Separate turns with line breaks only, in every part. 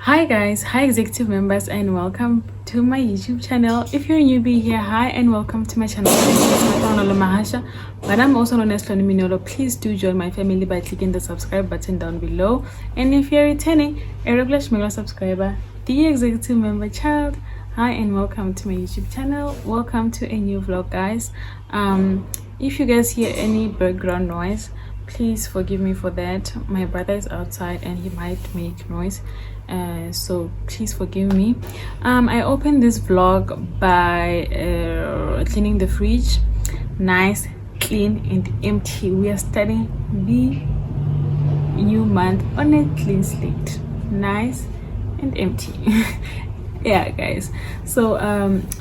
Hi guys, hi executive members, and welcome to my YouTube channel. If you're a newbie here, hi and welcome to my channel. But I'm also known as Minolo. Please do join my family by clicking the subscribe button down below. And if you're returning a regular subscriber, the executive member child, hi and welcome to my YouTube channel. Welcome to a new vlog, guys. If you guys hear any background noise, please forgive me for that. My brother is outside and he might make noise, so please forgive me. I opened this vlog by cleaning the fridge. Nice, clean and empty. We are starting the new month on a clean slate. Nice and empty. Yeah guys, so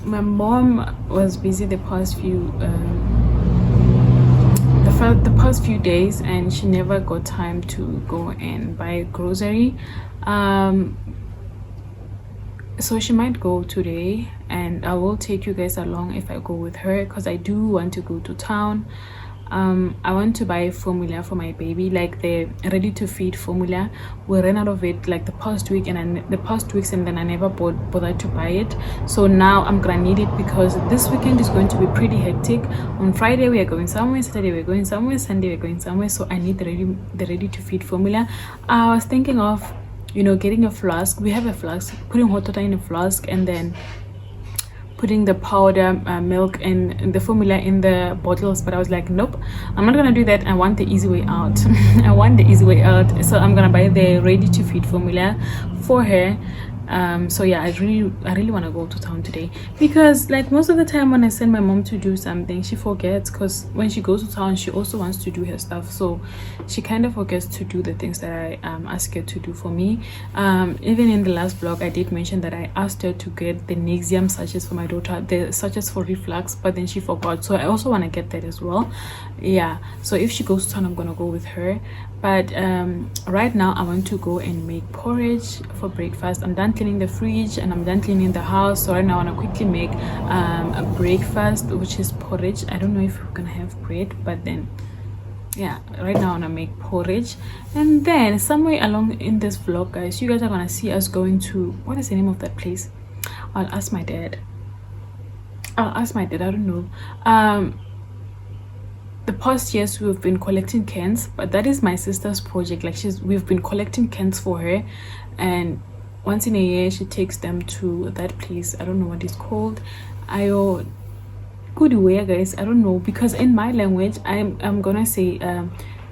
my mom was busy the past few days, and she never got time to go and buy grocery, so she might go today, and I will take you guys along if I go with her, because I do want to go to town. I want to buy formula for my baby, like the ready to feed formula. We ran out of it like the past week and then I never bothered to buy it. So now I'm gonna need it because this weekend is going to be pretty hectic. On Friday we are going somewhere, Saturday we're going somewhere, Sunday we're going somewhere. So I need the ready to feed formula. I was thinking of, you know, getting a flask. We have a flask, putting hot water in a flask and then putting the powder milk and the formula in the bottles, but I was like, nope, I'm not gonna do that. I want the easy way out. I want the easy way out, so I'm gonna buy the ready to feed formula for her. So yeah, I really want to go to town today, because like most of the time when I send my mom to do something, she forgets, because when she goes to town she also wants to do her stuff, so she kind of forgets to do the things that I ask her to do for me. Even in the last vlog I did mention that I asked her to get the Nexium sachets for my daughter, the sachets for reflux, but then she forgot, so I also want to get that as well. Yeah, so if she goes to town I'm gonna go with her, but right now I want to go and make porridge for breakfast. I'm done cleaning the fridge and I'm done cleaning the house, so right now I want to quickly make a breakfast, which is porridge. I don't know if we're gonna have bread, but then yeah, right now I want to make porridge. And then somewhere along in this vlog, guys, you guys are gonna see us going to, what is the name of that place? I'll ask my dad. I don't know. The past years we've been collecting cans, but that is my sister's project. Like we've been collecting cans for her, and once in a year she takes them to that place. I don't know what it's called. Good way, guys. I don't know, because in my language I'm gonna say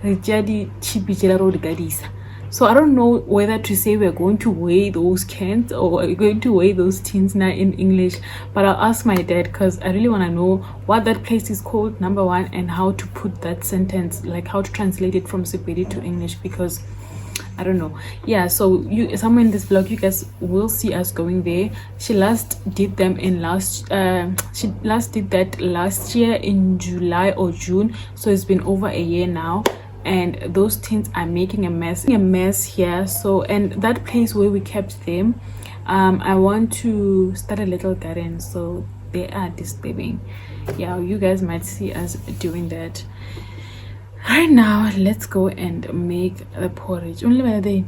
Rijadi Chibijela Road Gadisa. So I don't know whether to say we're going to weigh those cans or we're going to weigh those tins now in English, but I'll ask my dad, because I really want to know what that place is called, number one, and how to put that sentence, like how to translate it from Sepedi to English, because I don't know. Yeah, so you somewhere in this vlog you guys will see us going there. She last did them in she last did that last year in July or June, so it's been over a year now, and those tins are making a mess here. So, and that place where we kept them, I want to start a little garden, so they are disturbing. Yeah, you guys might see us doing that. Right now let's go and make the porridge. Only by the day.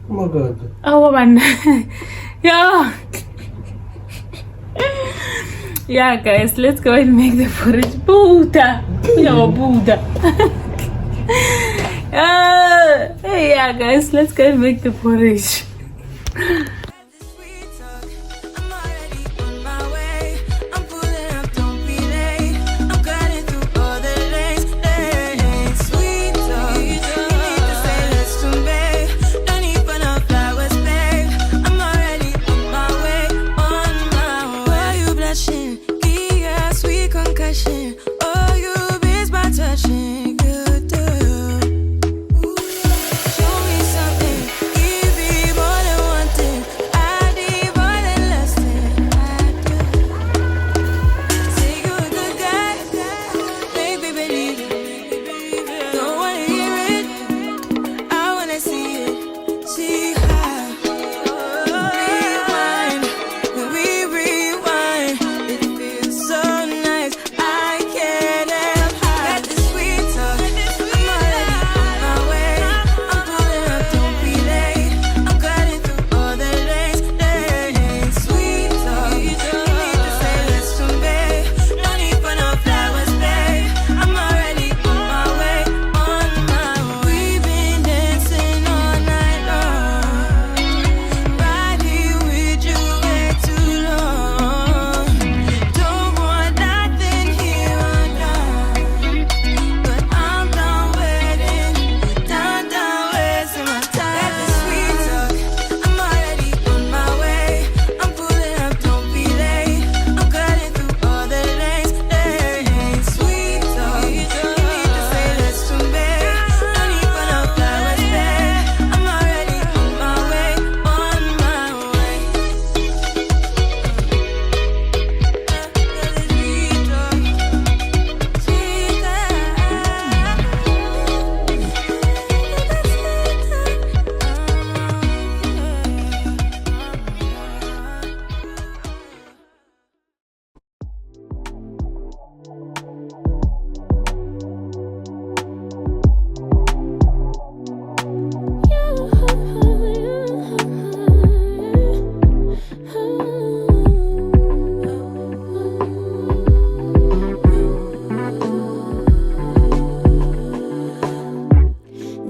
Oh my god. Oh man. Yeah. Yeah guys, let's go and make the porridge. Buddha. Yeah guys, let's go and make the porridge.
Show me something, give me more.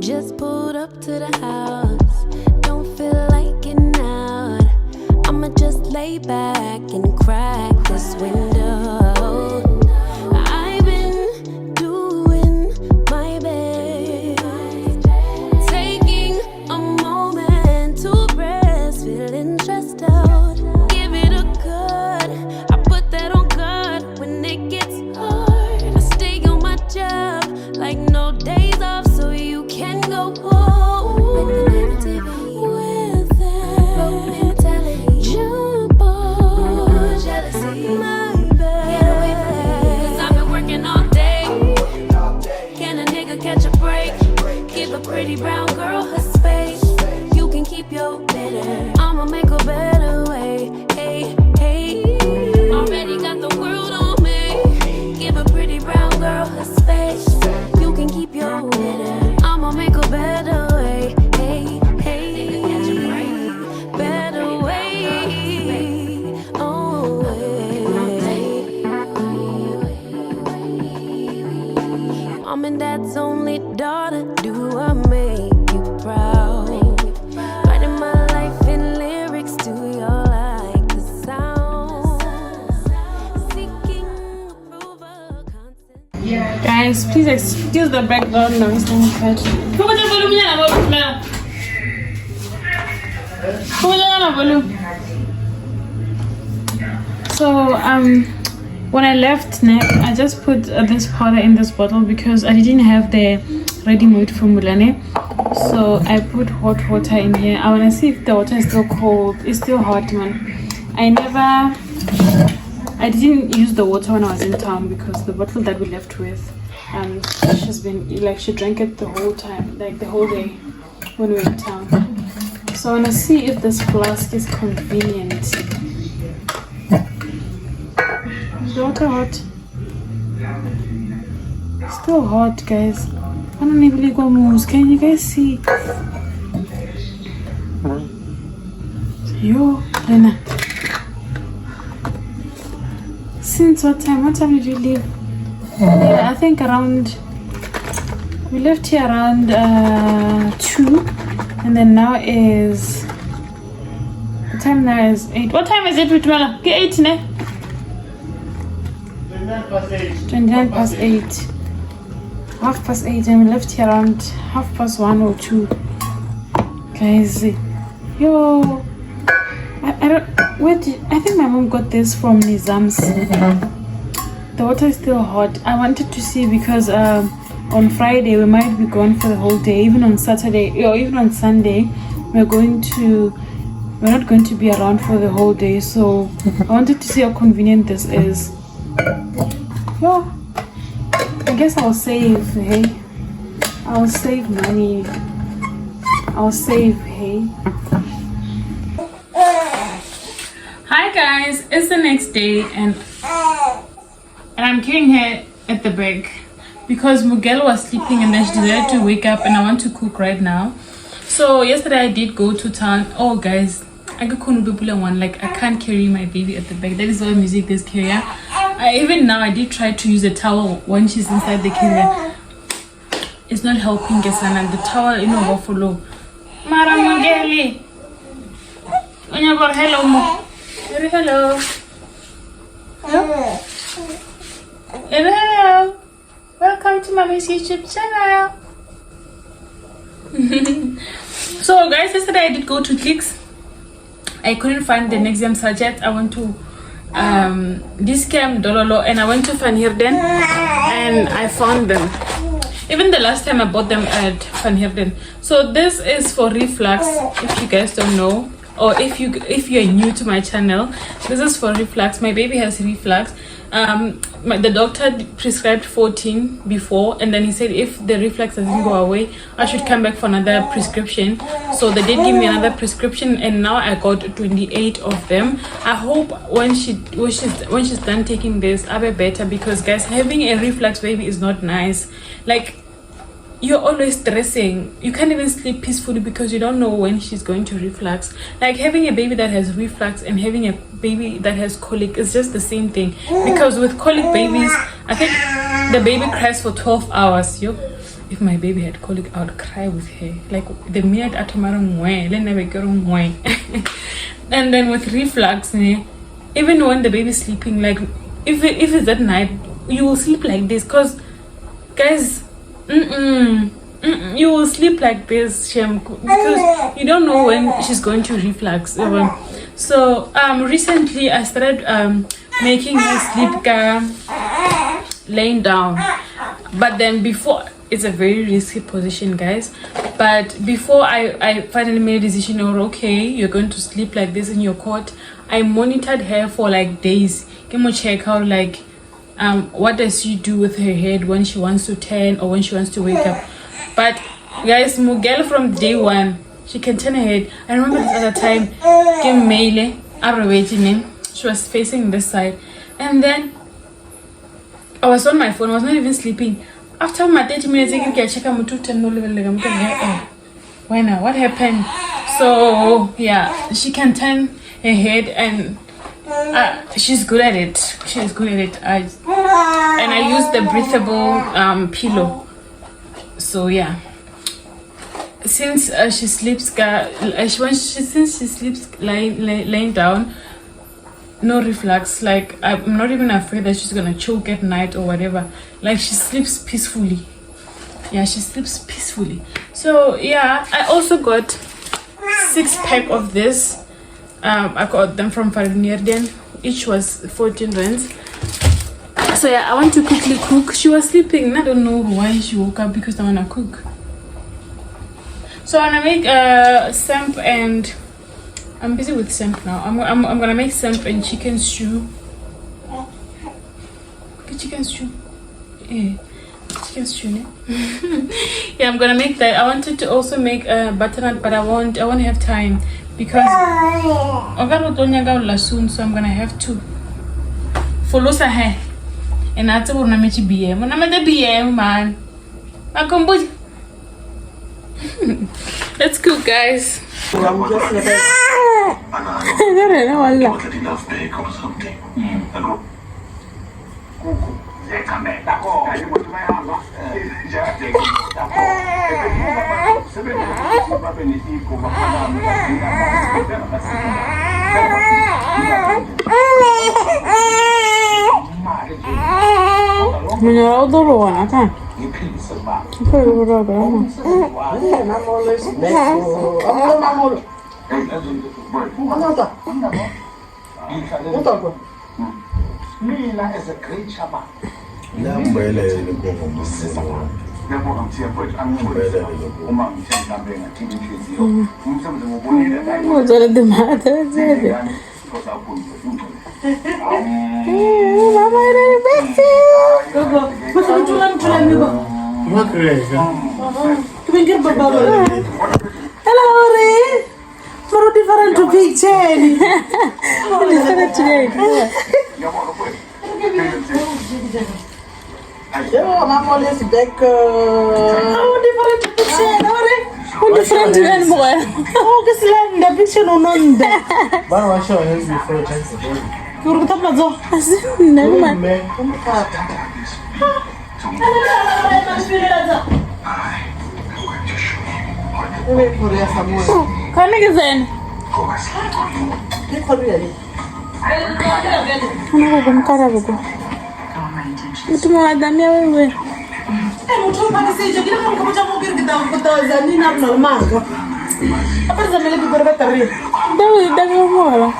Just pulled up to the house. Don't feel like getting out. I'ma just lay back and crack this window. I've been doing my best, taking a moment to rest, feeling stressed out. Give it a cut. I put that on God when it gets hard. I stay on my job like no days off, so you can go home. With the negativity, with that broke mentality, jump on jealousy, my bad. Get away from me, 'cause I've been working all day. Can a nigga catch a break? Give a pretty brown girl her space. You can keep your bitter, I'ma make a better way. Hey, hey, already got the world on me. Give a pretty brown girl her space. You can keep your bitter, I'ma make a better way. Hey, hey, better way. Oh, Mom and Dad's only daughter, do I make you proud? Writing my life in lyrics, do you like the sound? Seeking approval, constant.
Guys, please excuse the background noise. So when I left NEP, I just put this powder in this bottle because I didn't have the ready-made formula. So I put hot water in here. I want to see if the water is still cold. It's still hot, man. I didn't use the water when I was in town because the bottle that we left with, she's been like, she drank it the whole time, like the whole day when we were in town. So I want to see if this flask is convenient. Is the water hot? Still hot, guys. I don't even go moves. Can you guys see? Yo, Lena. Since what time? What time did you leave? Yeah, I think around. We left here around 2, and then now is. The time now is 8. What time is it, Ritmala? Get 8, ne? 29 past 8. 8:30, and we left here around 1:30 or 2. Guys, yo, I don't. I think my mom got this from Nizam's. The water is still hot. I wanted to see because on Friday we might be gone for the whole day. Even on Saturday or even on Sunday, we're not going to be around for the whole day. So I wanted to see how convenient this is. Yeah, I guess I'll save. Hey, I'll save money. I'll save. Hey. Hi guys, it's the next day and I'm carrying her at the back because Miguel was sleeping and then she decided to wake up and I want to cook right now. So yesterday I did go to town. Oh guys, I can't carry my baby at the back. That is why music this carrier. Even now I did try to use a towel when she's inside the carrier. It's not helping Gesana. The towel overflow. Mara Mugeli. Hello Mo. Hello. Hello. Welcome to Mommy's YouTube channel. So guys, yesterday I did go to Clicks. I couldn't find the Nexium sachet. I went to Discam, Dololo, and I went to Van Heerden and I found them. Even the last time I bought them at Van Heerden. So this is for reflux, if you guys don't know. Or if you're new to my channel, this is for reflux. My baby has reflux. The doctor prescribed 14 before, and then he said if the reflux doesn't go away, I should come back for another prescription. So they did give me another prescription, and now I got 28 of them. I hope when she's done taking this, I'll be better, because guys, having a reflux baby is not nice. Like, you're always stressing. You can't even sleep peacefully because you don't know when she's going to reflux. Like, having a baby that has reflux and having a baby that has colic is just the same thing. Because with colic babies, I think the baby cries for 12 hours. if my baby had colic, I would cry with her. Like the minute I tomorrow and then with reflux, even when the baby's sleeping, like if it's at night, you will sleep like this. Cause guys, you will sleep like this, Shem, because you don't know when she's going to reflux. So recently I started making her sleep laying down, but then before, it's a very risky position, guys, but before I finally made a decision, or okay, you're going to sleep like this in your cot, I monitored her for like days. Can we check out like what does she do with her head when she wants to turn or when she wants to wake up. But guys, Mugel from day one, she can turn her head. I remember this other time, she was facing this side, and then I was on my phone, I was not even sleeping. After my 30 minutes, I can check out my 210 level. Why now? What happened? So yeah, she can turn her head, and she's good at it. She's good at it. And I use the breathable pillow. So yeah, since she sleeps, since she sleeps laying down, no reflux. Like I'm not even afraid that she's gonna choke at night or whatever. Like she sleeps peacefully. Yeah, she sleeps peacefully. So yeah, I also got 6-pack of this. I got them from Farnierden. Each was 14 rands. So yeah, I want to quickly cook. She was sleeping. I don't know why she woke up, because I wanna cook. So I wanna make samp, and I'm busy with samp now. I'm gonna make samp and chicken stew. Okay, chicken stew. Yeah, chicken stew. Yeah, I'm gonna make that. I wanted to also make butternut, but I won't have time because I got soon, so I'm gonna have to follow her hair. And that's what I'm going to be. I'm going to be man. Let's cook, guys. Mineral dolu ona kan. Böyle burada ama.
Mina is a great shaman.
Hello, Ray. For different to picture. Different today. I'm always back. How different picture? How different than more? Oh, this land, the picture no none. But I show you before. You're the mazo. Never mind. Kani gizen? Kuna kumkara buko. Mtu mwadhamia wewe. Mtu mwanisi jogina kama kama jamu kirgita kutoza nini hapo manga. Hapa zamele bibora tari. Dawa mora.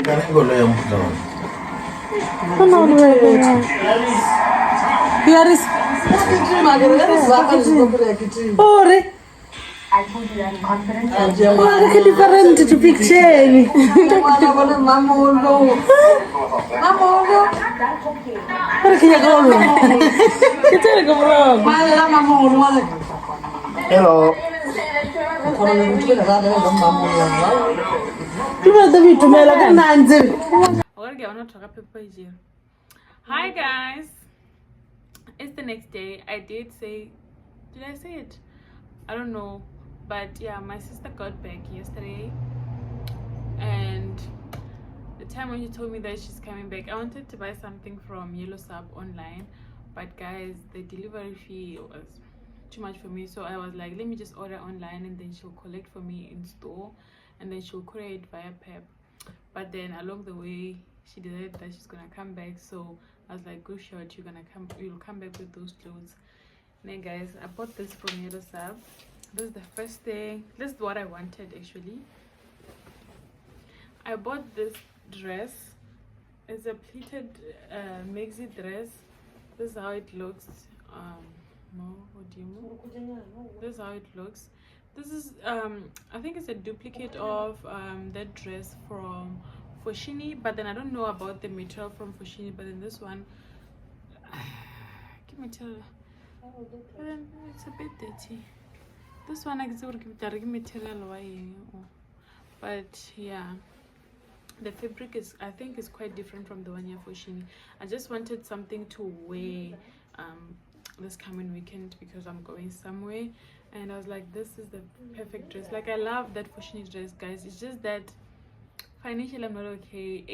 Kana ngolo ya mtu. Kana wewe. Yaris. Ore.
I told you that confidence.
Look at different to picture.
Hello.
Hi guys, it's the next day. I did say, did I say it? I don't know, but yeah, my sister got back yesterday, and the time when she told me that she's coming back, I wanted to buy something from Yellow Sub online, but guys, the delivery fee was too much for me, so I was like, let me just order online and then she'll collect for me in store and then she'll courier it via Pep. But then along the way she decided that she's gonna come back, so I was like, good shot, you'll come back with those clothes. And then guys, I bought this from Yellow Sub. This is the first thing. This is what I wanted actually. I bought this dress. It's a pleated maxi dress. This is how it looks. This is how it looks. This is I think it's a duplicate of that dress from Foschini, but then I don't know about the material from Foschini. But then this one, give me tell. It's a bit dirty. This one I give it material, but yeah, the fabric is, I think, is quite different from the one here for Foschini. I just wanted something to wear this coming weekend because I'm going somewhere, and I was like, this is the perfect dress. Like, I love that Foschini dress, guys. It's just that financially I'm not okay.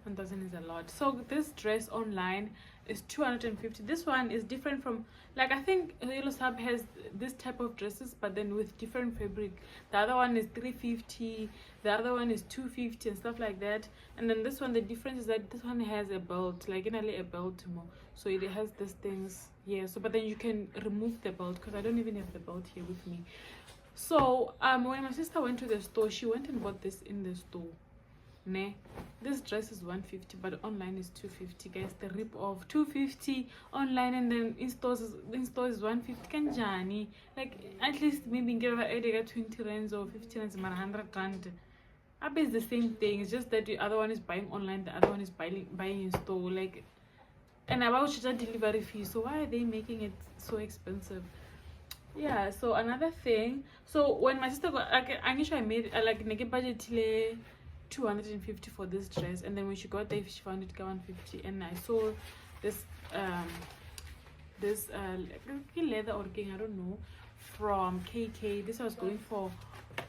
1,000 is a lot. So this dress online is 250. This one is different from, like, I think Yellow Sub has this type of dresses but then with different fabric. The other one is 350, the other one is 250 and stuff like that. And then this one, the difference is that this one has a belt, like a belt more, so it has these things here. So but then you can remove the belt because I don't even have the belt here with me. So when my sister went to the store, she went and bought this in the store. This dress is 150 but online is 250, guys. The rip off 250 online and then in stores is 150. Kanjani, like, at least maybe give her 20 rands or 50 rands, 100 rand. I bet it's the same thing. It's just that the other one is buying online, the other one is buying in store. Like, and about delivery fee, so why are they making it so expensive? Yeah. So another thing, so when my sister got, like, I'm sure I made like naked budget 250 for this dress, and then when she got there she found it 150, and I saw this leather or king, I don't know, from KK. This was going for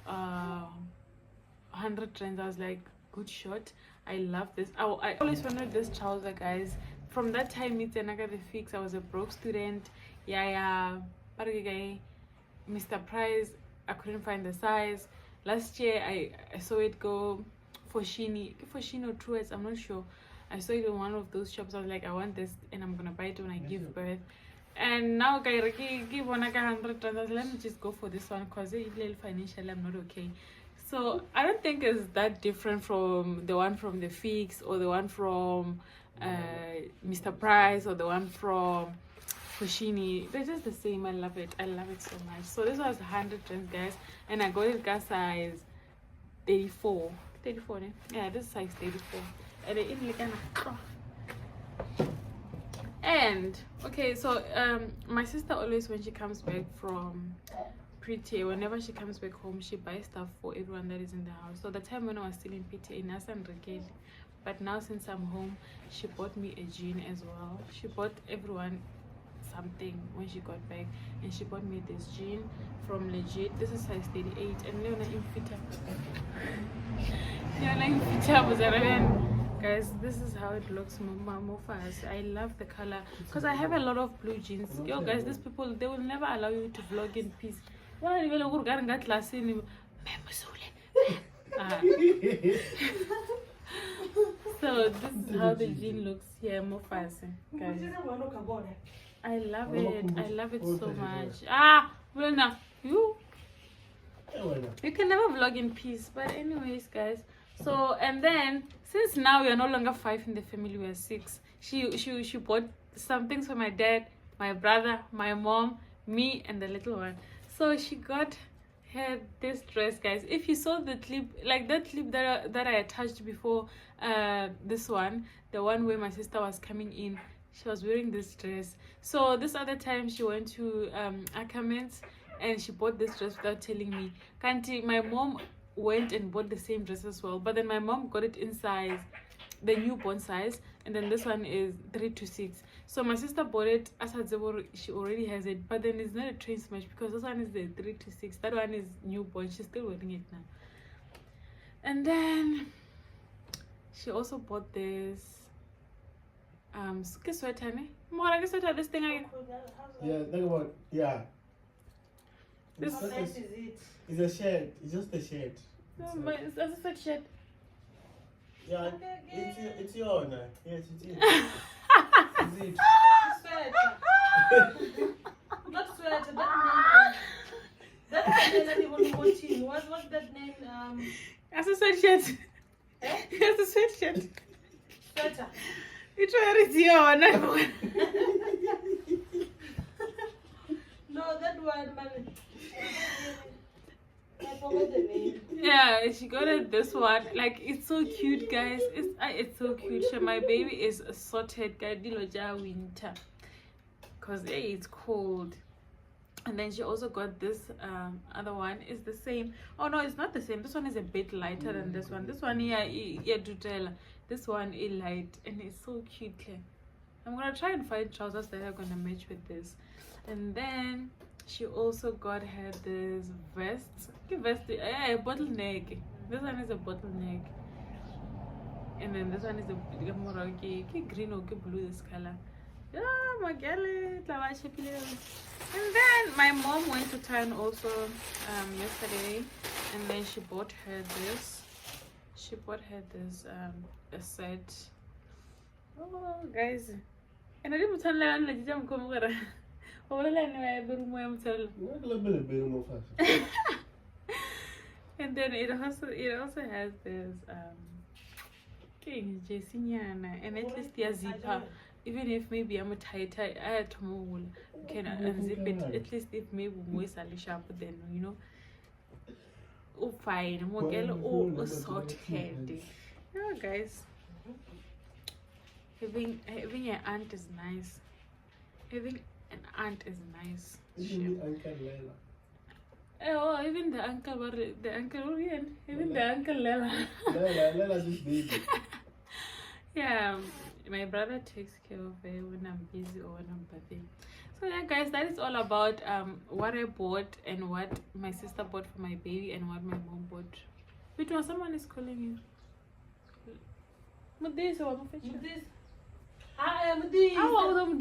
100 trends. I was like, good shot. I love this. I always wanted this trouser, guys. From that time it's another fix. I was a broke student. Yeah, Mr. Price, I couldn't find the size. Last year I saw it go Foschini or Truett's, I'm not sure. I saw it in one of those shops. I was like, I want this and I'm gonna buy it when I give birth. And now give 100 rand. Let me just go for this one because financially I'm not okay. So I don't think it's that different from the one from the Fix or the one from Mr. Price or the one from Foschini. They're just the same. I love it so much. So this was 100 rands, guys, and I got it size 34. Yeah, this is size 34. And okay, so my sister always, when she comes back from PTA, whenever she comes back home, she buys stuff for everyone that is in the house. So the time when I was still in PTA, Nasan Rekeli, but now since I'm home, she bought me a jean as well. She bought everyone something when she got back, and she bought me this jean from Legit. This is size 38, and Leona guys, this is how it looks. I love the color because I have a lot of blue jeans. Yo guys, these people, they will never allow you to vlog in peace. So this is how the jean looks here, Mofasa, guys. I love it so much. Bruna, you can never vlog in peace. But anyways, guys, so, and then since now we are no longer 5 in the family, we are 6, she bought some things for my dad, my brother, my mom, me, and the little one. So she got her this dress, guys. If you saw the clip, like that clip that I attached before, this one, the one where my sister was coming in, she was wearing this dress. So this other time she went to Ackermans and she bought this dress without telling me. Kanti, my mom went and bought the same dress as well, but then my mom got it in size, the newborn size, and then this one is 3 to 6. So my sister bought it as she already has it, but then it's not a train smash because this one is the 3 to 6, that one is newborn. She's still wearing it now. And then she also bought this sweater, ne? More like a sweater, this thing again.
Yeah, think about, yeah.
This
It's, not
How
a,
nice is it?
it's a shirt. It's just a shirt.
But it's a sweatshirt.
Yeah,
Okay.
it's your honor. Yes, it is. It's it.
Sweater. Not sweater, that name. That name that even watching. What's that name?
As a sweatshirt.
Eh?
As a sweatshirt.
Sweater.
It's where it's your
No, that one, man. I forgot the name.
Yeah, she got it this one. Like, it's so cute, guys. It's so cute. My baby is sorted, guys. Diloja winter. Because hey, it's cold. And then she also got this other one. It's the same. Oh no, it's not the same. This one is a bit lighter than this one. This one here, yeah, to tell. This one is light and it's so cute. I'm gonna try and find trousers that are gonna match with this. And then she also got her this vest. A bottleneck. This one is a bottleneck. And then this one is a green or blue this color. Yeah, my girl. And then my mom went to town also yesterday, and then she bought her this. She bought her this a set. Oh, guys. And I didn't tell her I'm like jam come over. And then it also has this thing, and at least the zipper. Even if maybe I'm tight, I had to move. Can unzip it. At least if maybe more sharp, then you know. Oh, fine. More girl. Oh, sort head. Yeah, guys. Having an aunt is nice. Having an aunt is nice.
Even the Uncle Lela.
Oh, even the uncle, even the uncle Lela.
Lela's this baby.
Yeah, my brother takes care of her when I'm busy or when I'm busy. So yeah, guys, that is all about what I bought and what my sister bought for my baby and what my mom bought. Which one? Someone is calling you. Mudis or
This. I am this.
Welcome.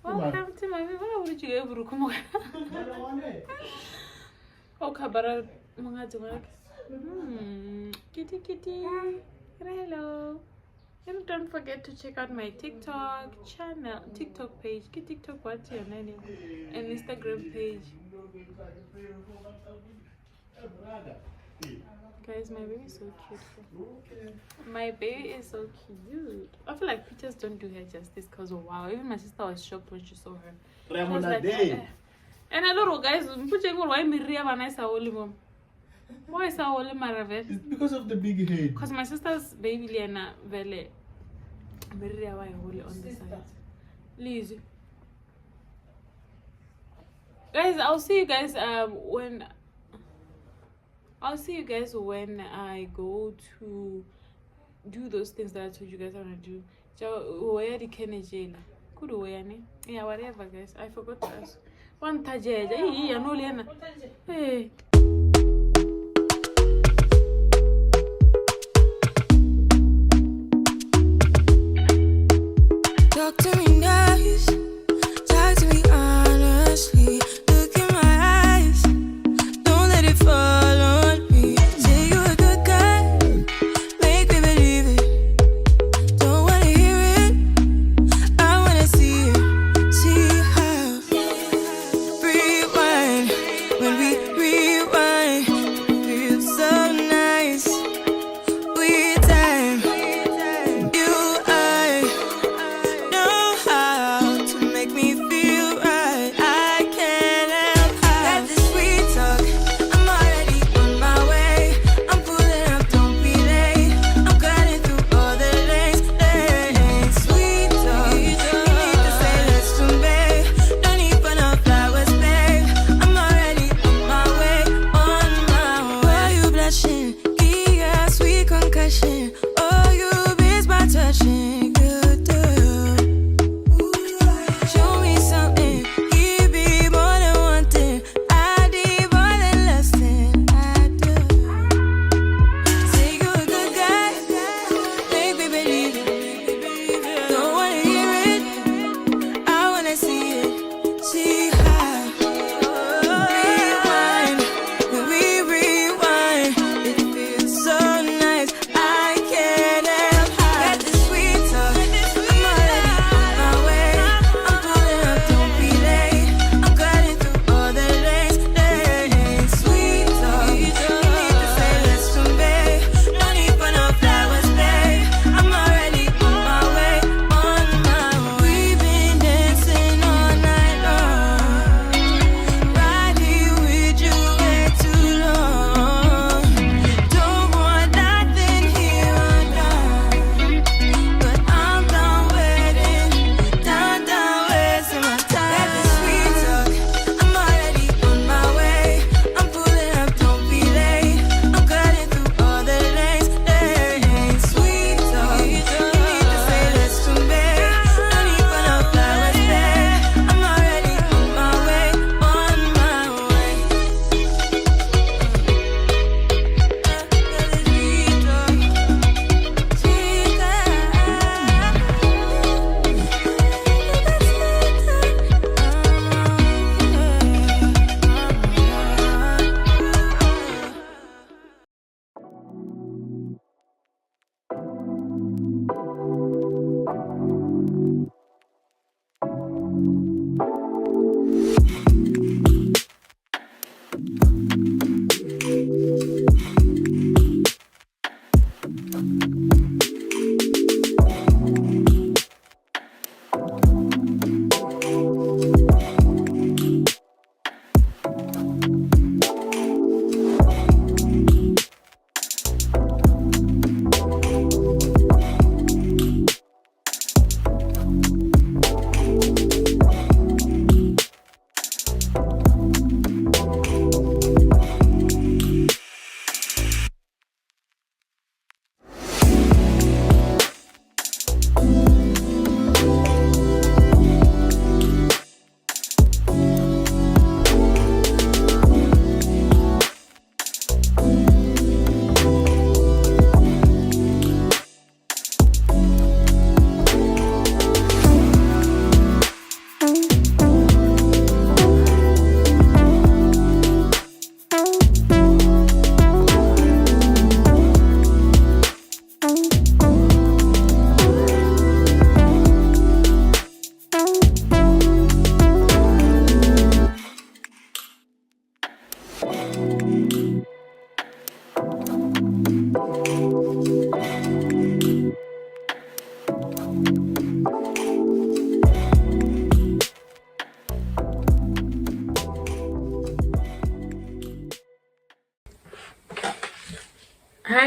Welcome to my baby. What would you ever come? Oh, Kabara, kitty kitty. Hello. And don't forget to check out my TikTok channel, TikTok page. TikTok, what's your name? And Instagram page. Guys, my baby is so cute. My baby is so cute. I feel like pictures don't do her justice because wow, even my sister was shocked when she saw her. She was like, and a lot of guys, why why is our Maravel?
It's because of the big head.
Because my sister's baby Liana Vele Maria on the side. Please. Guys, I'll see you guys when I go to do those things that I told you guys I want to do. Where the Kennedy could wear ne? Yeah, whatever guys. I forgot to ask. One taje, yeah, no Liana. Hey.
Talk to me nice, talk to me honestly. Look in my eyes, don't let it fall on me. Say you're a good guy, make me believe it. Don't wanna hear it, I wanna see it. See how rewind, when we rewind, feels so nice. We time, you, I know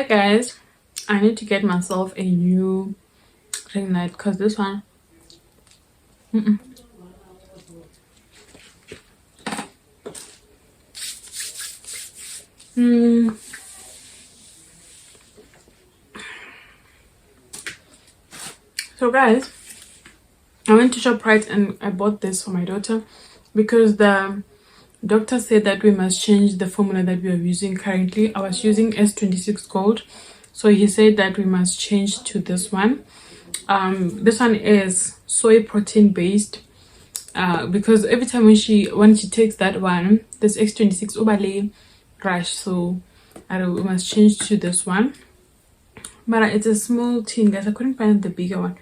Hi guys, I need to get myself a new ring light because this one So guys, I went to ShopRite and I bought this for my daughter because the doctor said that we must change the formula that we are using currently. I was using S26 Gold, so he said that we must change to this one. This one is soy protein based. Because every time when she takes that one, this X26 overlay rush, so we must change to this one. But it's a small tin, guys. I couldn't find the bigger one.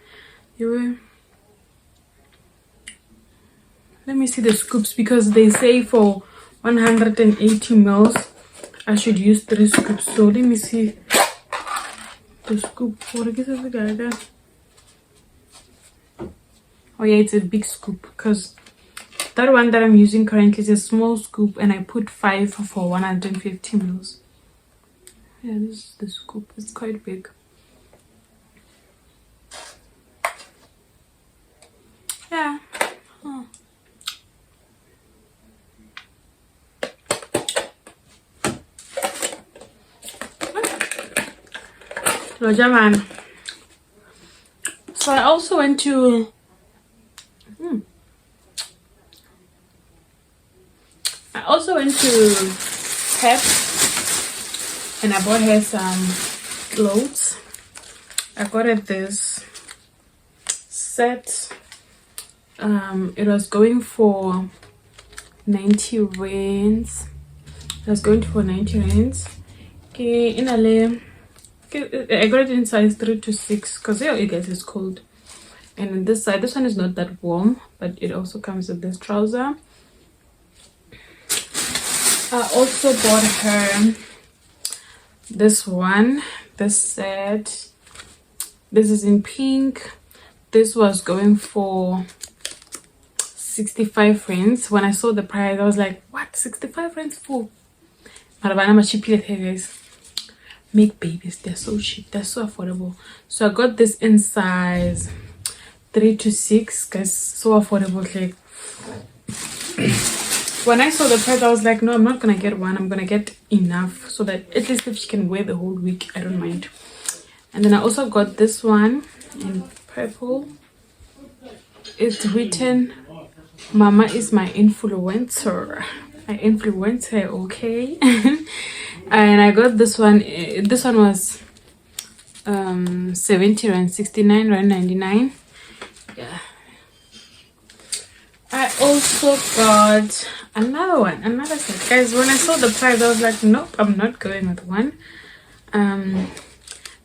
Let me see the scoops, because they say for 180 mils I should use 3 scoops. So let me see the scoop. Oh yeah, it's a big scoop, because that one that I'm using currently is a small scoop and I put 5 for 150 mils. Yeah, this is the scoop. It's quite big. Yeah. Oh. So I also went to Pep and I bought her some clothes. I got her this set. It was going for 90 rands. I got it in size 3 to 6 because it gets is cold. And on this side, this one is not that warm, but it also comes with this trouser. I also bought her this set. This is in pink. This was going for 65 rands. When I saw the price, I was like, what? 65 rands for? Guys, make babies, they're so cheap, they're so affordable. So I got this in size 3 to 6, guys. So affordable. Like, when I saw the price, I was like, no, I'm not gonna get one, I'm gonna get enough so that at least if she can wear the whole week, I don't mind. And then I also got this one in purple. It's written, Mama is my influencer. I influence her, okay? And I got this one. This one was 70 rand, 69 rand 99. Yeah. I also got another set, guys. When I saw the price, I was like, nope, I'm not going with one.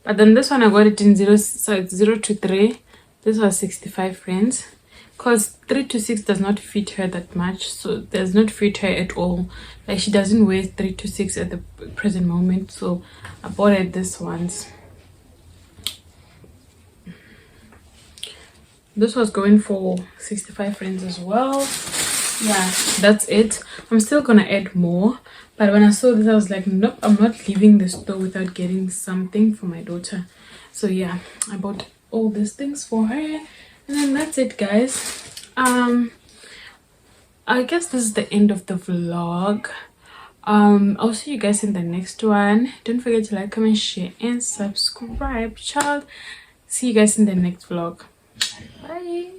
But then this one I got it in 0, so it's 0 to 3. This was 65 rands. Because 3 to 6 does not fit her that much, so does not fit her at all. Like, she doesn't wear 3 to 6 at the present moment, so I bought her this ones. This was going for 65 rands as well. Yeah, that's it. I'm still gonna add more, but when I saw this, I was like, nope, I'm not leaving the store without getting something for my daughter. So yeah, I bought all these things for her. And then that's it, guys. I guess this is the end of the vlog. I'll see you guys in the next one. Don't forget to like, comment, share, and subscribe, child. See you guys in the next vlog. Bye.